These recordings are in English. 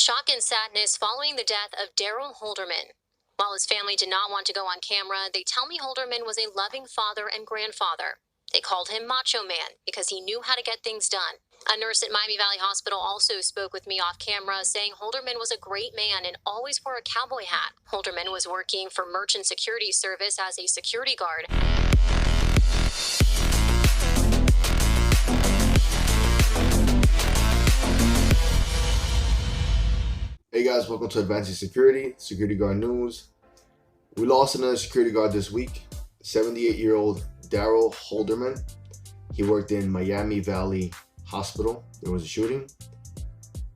Shock and sadness following the death of Darrell Holderman. While his family did not want to go on camera, they tell me Holderman was a loving father and grandfather. They called him Macho Man because he knew how to get things done. A nurse at Miami Valley Hospital also spoke with me off camera, saying Holderman was a great man and always wore a cowboy hat. Holderman was working for Merchant Security Service as a security guard. Hey guys, welcome to Advancing Security Guard News. We lost another security guard this week, 78-year-old Darrell Holderman. He worked in Miami Valley Hospital. There was a shooting.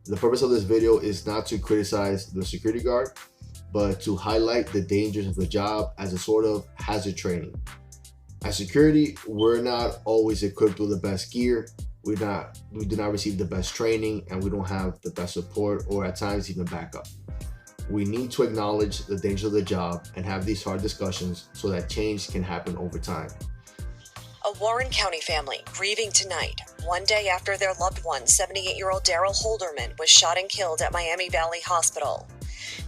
The purpose of this video is not to criticize the security guard, but to highlight the dangers of the job as a sort of hazard training. As security, we're not always equipped with the best gear. We do not receive the best training, and we don't have the best support or at times even backup. We need to acknowledge the danger of the job and have these hard discussions so that change can happen over time. A Warren County family grieving tonight, one day after their loved one, 78-year-old Darrell Holderman, was shot and killed at Miami Valley Hospital.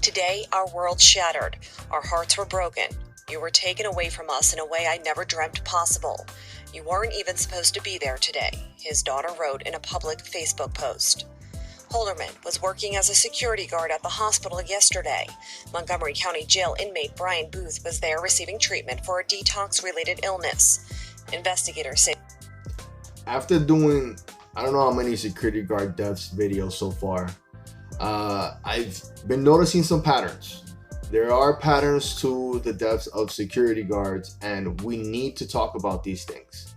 Today, our world shattered. Our hearts were broken. You were taken away from us in a way I never dreamt possible. You weren't even supposed to be there today, his daughter wrote in a public Facebook post. Holderman was working as a security guard at the hospital yesterday. Montgomery County Jail inmate Brian Booth was there receiving treatment for a detox-related illness. Investigators say, after doing, I don't know how many security guard deaths videos so far, I've been noticing some patterns. There are patterns to the deaths of security guards, and we need to talk about these things.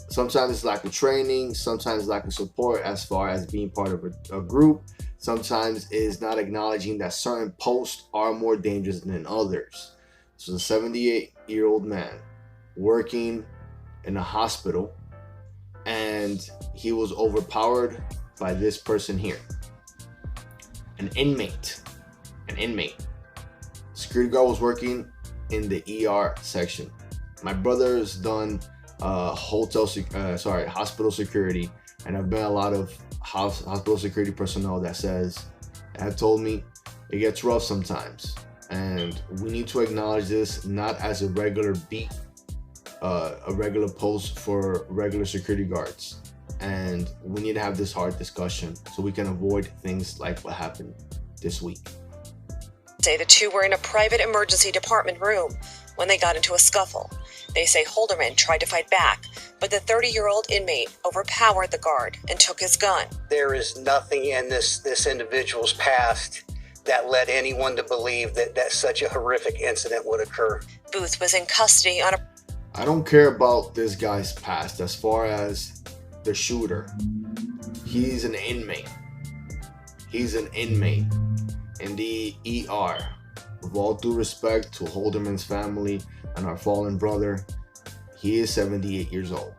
Sometimes it's lack of training, sometimes lack of support as far as being part of a group. Sometimes it's not acknowledging that certain posts are more dangerous than others. So the 78-year-old man working in a hospital, and he was overpowered by this person here, an inmate. Security guard was working in the ER section. My brother's done hospital security, and I've been a lot of hospital security personnel that have told me it gets rough sometimes, and we need to acknowledge this not as a regular beat, a regular post for regular security guards, and we need to have this hard discussion so we can avoid things like what happened this week. Say the two were in a private emergency department room when they got into a scuffle. They say Holderman tried to fight back, but the 30-year-old inmate overpowered the guard and took his gun. There is nothing in this individual's past that led anyone to believe that such a horrific incident would occur. Booth was in custody on a... I don't care about this guy's past as far as the shooter. He's an inmate. In the ER. With all due respect to Holderman's family and our fallen brother, he is 78 years old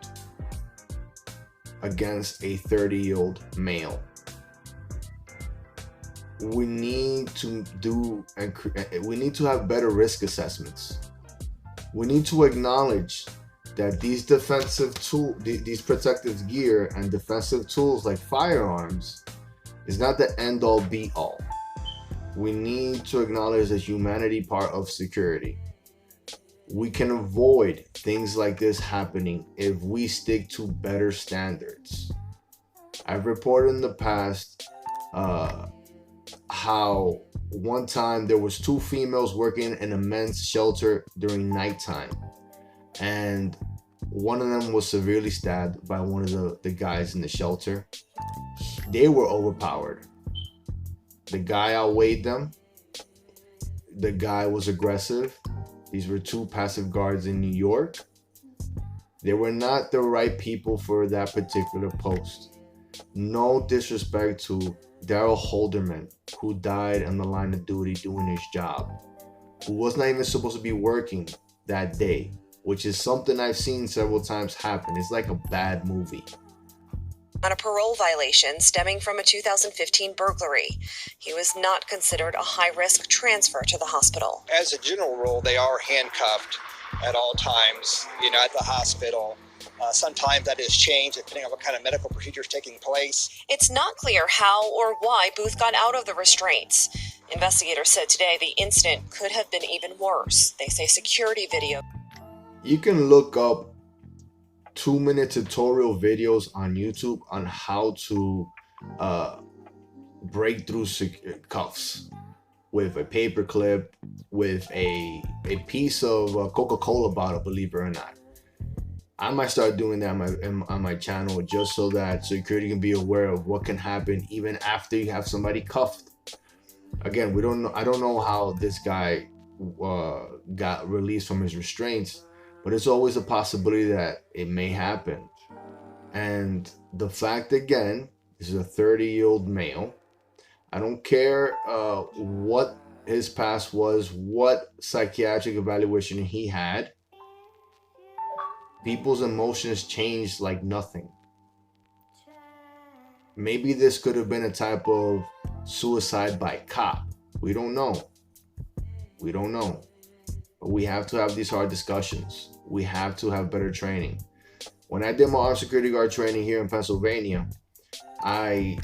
against a 30-year-old male. We need to have better risk assessments. We need to acknowledge that these these protective gear and defensive tools like firearms is not the end-all be-all. We need to acknowledge the humanity part of security. We can avoid things like this happening if we stick to better standards. I've reported in the past how one time there was 2 females working in a men's shelter during nighttime, and one of them was severely stabbed by one of the guys in the shelter. They were overpowered. The guy outweighed them. The guy was aggressive. These were 2 passive guards in New York. They were not the right people for that particular post. No disrespect to Darrell Holderman, who died on the line of duty doing his job, who was not even supposed to be working that day, which is something I've seen several times happen. It's like a bad movie. On a parole violation stemming from a 2015 burglary. He was not considered a high-risk transfer to the hospital. As a general rule, they are handcuffed at all times, at the hospital. Sometimes that is changed depending on what kind of medical procedure is taking place. It's not clear how or why Booth got out of the restraints. Investigators said today the incident could have been even worse. They say security video. You can look up 2-minute tutorial videos on YouTube on how to break through cuffs with a paper clip, with a piece of Coca-Cola bottle, believe it or not. I might start doing that on my channel just so that security can be aware of what can happen even after you have somebody cuffed. Again, we don't know. I don't know how this guy got released from his restraints, but it's always a possibility that it may happen. And the fact, again, this is a 30-year-old male. I don't care what his past was, what psychiatric evaluation he had. People's emotions change like nothing. Maybe this could have been a type of suicide by cop. We don't know. We don't know. But we have to have these hard discussions. We have to have better training. When I did my armed security guard training here in Pennsylvania, I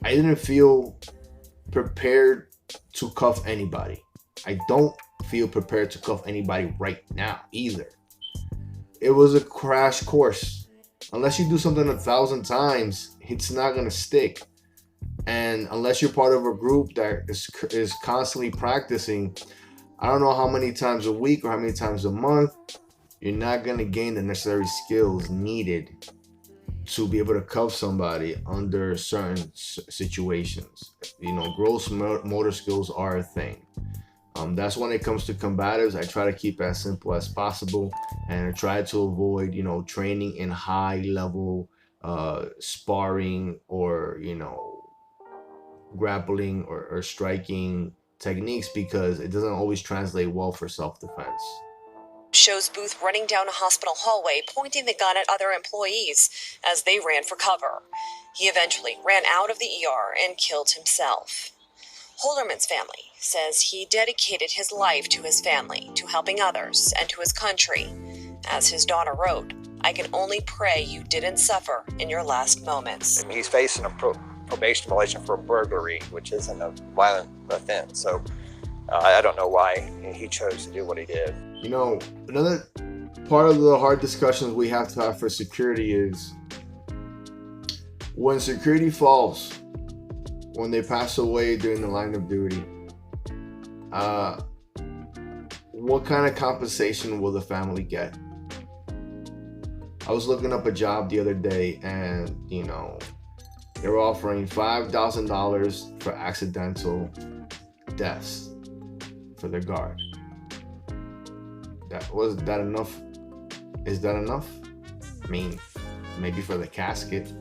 didn't feel prepared to cuff anybody. I don't feel prepared to cuff anybody right now either. It was a crash course. Unless you do something 1,000 times, it's not gonna stick. And unless you're part of a group that is constantly practicing, I don't know how many times a week or how many times a month, you're not gonna gain the necessary skills needed to be able to cuff somebody under certain situations. You know, gross motor skills are a thing. That's when it comes to combatives. I try to keep it as simple as possible, and I try to avoid, you know, training in high level sparring or, you know, grappling or striking techniques, because it doesn't always translate well for self-defense. Shows Booth running down a hospital hallway, pointing the gun at other employees as they ran for cover. He eventually ran out of the ER and killed himself. Holderman's family says he dedicated his life to his family, to helping others, and to his country. As his daughter wrote, "I can only pray you didn't suffer in your last moments." He's facing a probation violation for burglary, which isn't a violent offense. So I don't know why he chose to do what he did. You know, another part of the hard discussions we have to have for security is when security falls, when they pass away during the line of duty, what kind of compensation will the family get? I was looking up a job the other day, and you know, they were offering $5,000 for accidental deaths for their guard. Was that enough? Is that enough? I mean, maybe for the casket.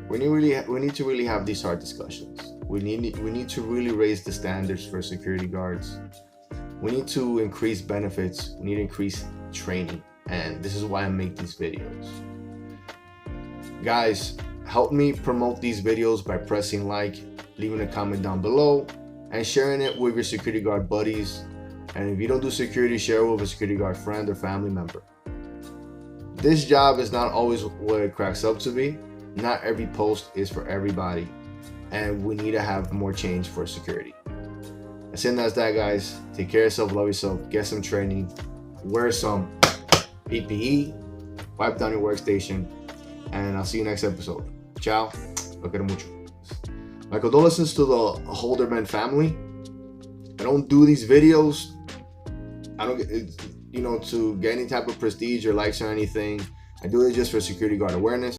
We need to really have these hard discussions. We need to really raise the standards for security guards. We need to increase benefits. We need to increase training. And this is why I make these videos. Guys, help me promote these videos by pressing like, leaving a comment down below, and sharing it with your security guard buddies. And if you don't do security, share it with a security guard friend or family member. This job is not always what it cracks up to be. Not every post is for everybody, and we need to have more change for security. As simple as that, guys. Take care of yourself, love yourself, get some training, wear some PPE, wipe down your workstation, and I'll see you next episode. Ciao. Lo quiero mucho. My condolences to the Holderman family. I don't do these videos, I don't get, you know, to get any type of prestige or likes or anything. I do it just for security guard awareness.